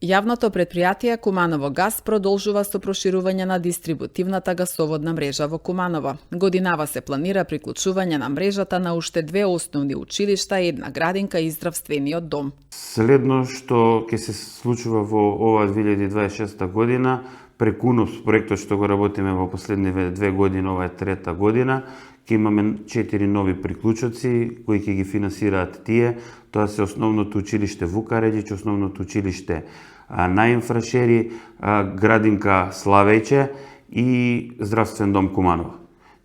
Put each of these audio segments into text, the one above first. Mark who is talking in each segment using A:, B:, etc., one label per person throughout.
A: Јавното претпријатие Куманово газ продолжува со проширување на дистрибутивната гасоводна мрежа во Куманово. Годинава се планира приклучување на мрежата на уште 2 основни училишта, една градинка и здравствениот дом.
B: Следно што ќе се случува во оваа 2026 година, преку УНОПС проектот што го работиме во последниве 2 години, ова е 3-та година, ќе имаме 4 нови приклучоци кои ќе ги финансираат тие. Тоа се основното училиште Вукаредич, основното училиште Најинфрашери, градинка Славејче и здравствен дом Куманово.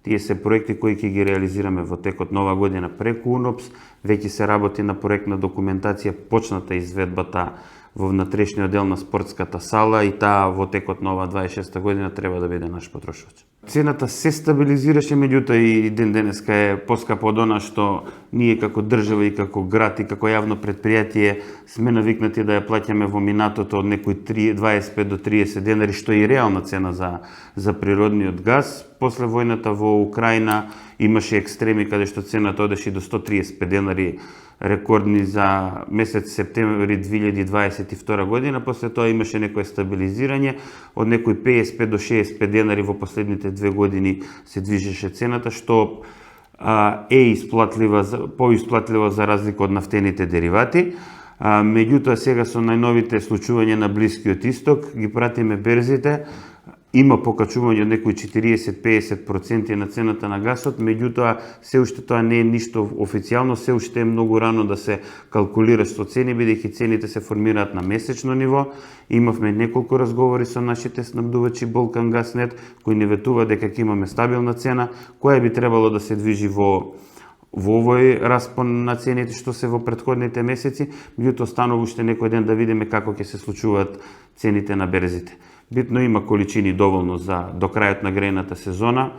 B: Тие се проекти кои ќе ги реализираме во текот на оваа година преку УНОПС. Веќе се работи на проектна документација, почната изведбата во внатрешниот дел на спортската сала и таа во текот на оваа 26 година треба да биде наш потрошувач. Цената се стабилизираше, меѓутоа и ден денеска е поскапо од она што ние како држава и како град и како јавно претпријатие сме навикнати да ја плаќаме во минатото од некои 25 до 30 денари, што е и реална цена за природниот газ. После војната во Украина имаше екстреми каде што цената одеше до 135 денари, рекордни за месец септември 2022 година. После тоа имаше некое стабилизирање од некои 55 до 65 денари во последните 2 години се движеше цената, што е поисплатлива за разлика од нафтените деривати. Меѓутоа сега со најновите случувања на Блискиот Исток ги пратиме берзите. Има покачување од некои 40-50% на цената на гасот, меѓутоа се уште тоа не е ништо официјално, се уште е многу рано да се калкулира со цени, бидејќи цените се формираат на месечно ниво. Имавме неколку разговори со нашите снабдувачи Балкангаснет, кои ни ветува дека ќе имаме стабилна цена, која би требало да се движи во овој распон на цените што се во претходните месеци, меѓутоа станува уште некој ден да видиме како ќе се случуваат цените на берзите. Битно има количини доволно до крајот на грејната сезона.